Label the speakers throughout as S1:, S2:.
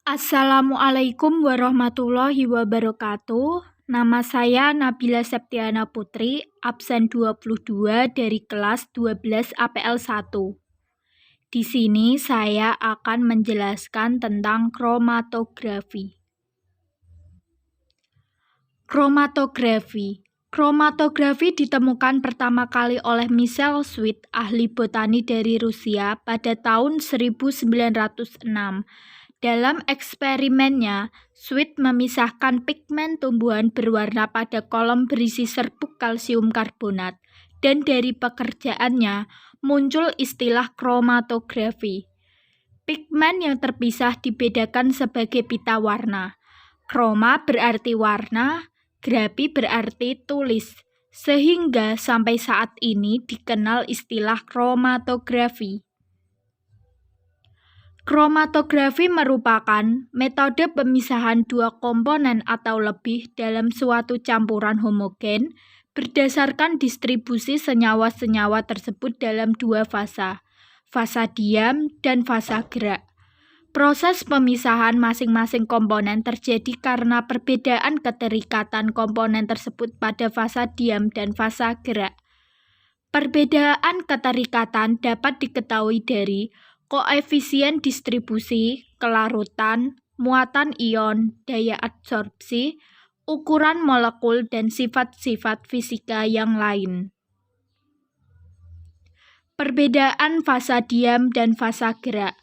S1: Assalamualaikum warahmatullahi wabarakatuh. Nama saya Nabila Septiana Putri, absen 22 dari kelas 12 APL 1. Di sini saya akan menjelaskan tentang kromatografi. Kromatografi ditemukan pertama kali oleh Michel Sweet, ahli botani dari Rusia, pada tahun 1906. Dalam eksperimennya, Sweet memisahkan pigmen tumbuhan berwarna pada kolom berisi serbuk kalsium karbonat, dan dari pekerjaannya muncul istilah kromatografi. Pigmen yang terpisah dibedakan sebagai pita warna. Kroma berarti warna, grafi berarti tulis, sehingga sampai saat ini dikenal istilah kromatografi. Kromatografi merupakan metode pemisahan dua komponen atau lebih dalam suatu campuran homogen berdasarkan distribusi senyawa-senyawa tersebut dalam dua fasa diam dan fasa gerak. Proses pemisahan masing-masing komponen terjadi karena perbedaan keterikatan komponen tersebut pada fasa diam dan fasa gerak. Perbedaan keterikatan dapat diketahui dari koefisien distribusi, kelarutan, muatan ion, daya adsorpsi, ukuran molekul, dan sifat-sifat fisika yang lain. Perbedaan fasa diam dan fasa gerak.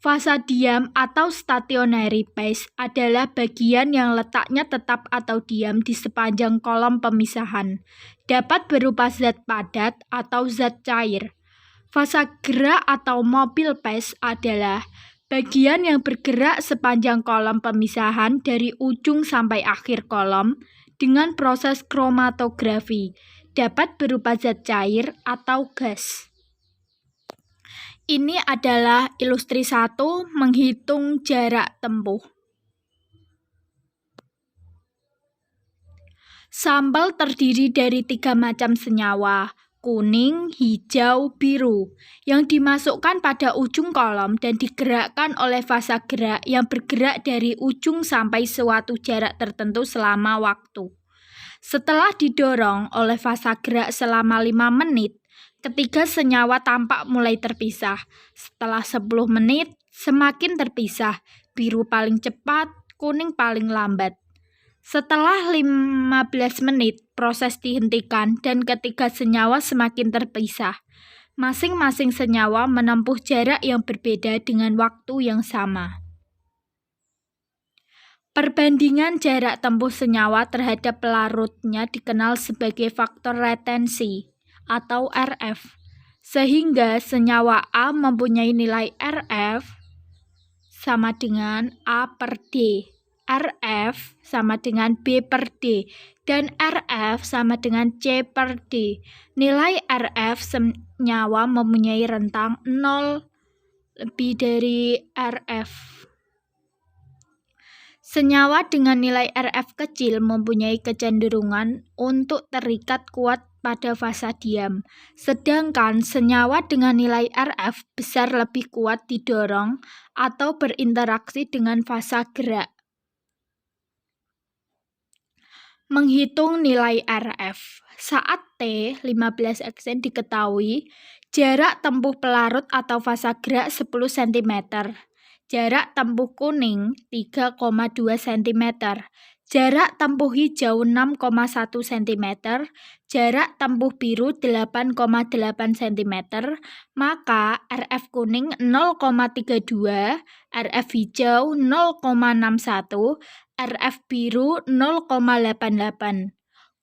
S1: Fasa diam atau stationary phase adalah bagian yang letaknya tetap atau diam di sepanjang kolom pemisahan. Dapat berupa zat padat atau zat cair. Fasa gerak atau mobile phase adalah bagian yang bergerak sepanjang kolom pemisahan dari ujung sampai akhir kolom dengan proses kromatografi. Dapat berupa zat cair atau gas. Ini adalah ilustrasi 1 menghitung jarak tempuh. Sampel terdiri dari 3 macam senyawa, kuning, hijau, biru, yang dimasukkan pada ujung kolom dan digerakkan oleh fasa gerak yang bergerak dari ujung sampai suatu jarak tertentu selama waktu. Setelah didorong oleh fasa gerak selama 5 menit, ketiga senyawa tampak mulai terpisah. Setelah 10 menit, semakin terpisah, biru paling cepat, kuning paling lambat. Setelah 15 menit, proses dihentikan dan ketiga senyawa semakin terpisah. Masing-masing senyawa menempuh jarak yang berbeda dengan waktu yang sama. Perbandingan jarak tempuh senyawa terhadap pelarutnya dikenal sebagai faktor retensi atau RF, sehingga senyawa A mempunyai nilai RF sama dengan A per D, RF sama dengan B per D, dan RF sama dengan C per D. Nilai RF senyawa mempunyai rentang 0 lebih dari RF. Senyawa dengan nilai RF kecil mempunyai kecenderungan untuk terikat kuat pada fasa diam, sedangkan senyawa dengan nilai RF besar lebih kuat didorong atau berinteraksi dengan fasa gerak. Menghitung nilai RF. Saat T 15 eksen diketahui, jarak tempuh pelarut atau fasa gerak 10 cm. Jarak tempuh kuning 3,2 cm, jarak tempuh hijau 6,1 cm, jarak tempuh biru 8,8 cm, maka RF kuning 0,32, RF hijau 0,61, RF biru 0,88.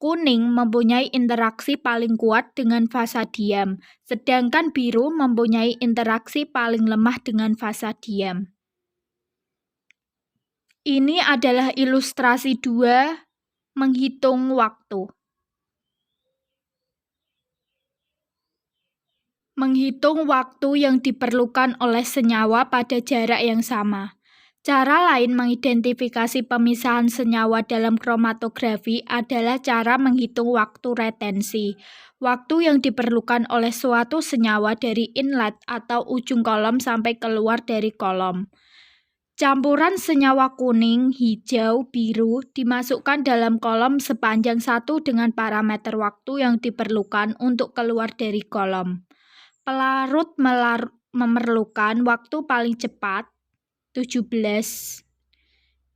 S1: Kuning mempunyai interaksi paling kuat dengan fasa diam, sedangkan biru mempunyai interaksi paling lemah dengan fasa diam. Ini adalah ilustrasi 2 menghitung waktu. Menghitung waktu yang diperlukan oleh senyawa pada jarak yang sama. Cara lain mengidentifikasi pemisahan senyawa dalam kromatografi adalah cara menghitung waktu retensi, waktu yang diperlukan oleh suatu senyawa dari inlet atau ujung kolom sampai keluar dari kolom. Campuran senyawa kuning, hijau, biru dimasukkan dalam kolom sepanjang 1 dengan parameter waktu yang diperlukan untuk keluar dari kolom. Pelarut memerlukan waktu paling cepat 17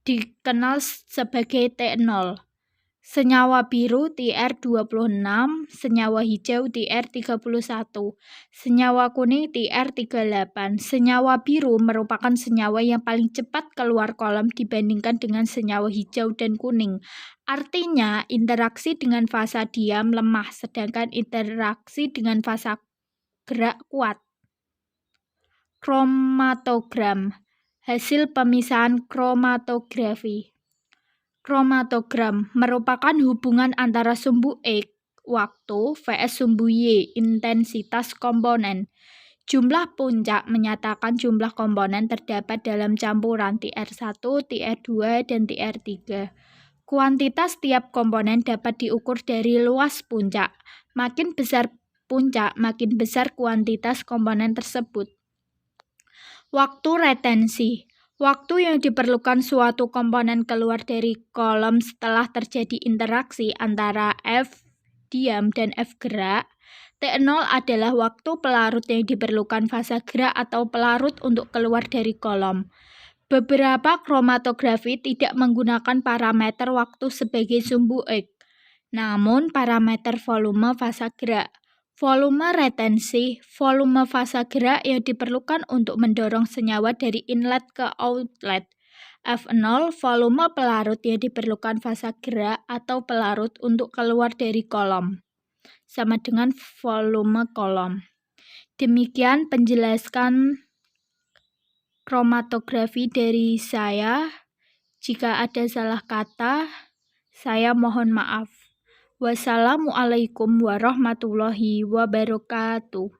S1: dikenal sebagai T0. Senyawa biru TR26, senyawa hijau TR31, senyawa kuning TR38. Senyawa biru merupakan senyawa yang paling cepat keluar kolom dibandingkan dengan senyawa hijau dan kuning. Artinya, interaksi dengan fasa diam lemah, sedangkan interaksi dengan fasa gerak kuat. Kromatogram. Hasil pemisahan kromatografi. Kromatogram merupakan hubungan antara sumbu X, waktu, vs sumbu Y, intensitas komponen. Jumlah puncak menyatakan jumlah komponen terdapat dalam campuran TR1, TR2, dan TR3. Kuantitas tiap komponen dapat diukur dari luas puncak. Makin besar puncak, makin besar kuantitas komponen tersebut. Waktu retensi. Waktu yang diperlukan suatu komponen keluar dari kolom setelah terjadi interaksi antara F diam dan F gerak. T0 adalah waktu pelarut yang diperlukan fasa gerak atau pelarut untuk keluar dari kolom. Beberapa kromatografi tidak menggunakan parameter waktu sebagai sumbu X, namun parameter volume fasa gerak. Volume retensi, volume fasa gerak yang diperlukan untuk mendorong senyawa dari inlet ke outlet. F0, volume pelarut yang diperlukan fasa gerak atau pelarut untuk keluar dari kolom, sama dengan volume kolom. Demikian penjelasan kromatografi dari saya. Jika ada salah kata, saya mohon maaf. Wassalamualaikum warahmatullahi wabarakatuh.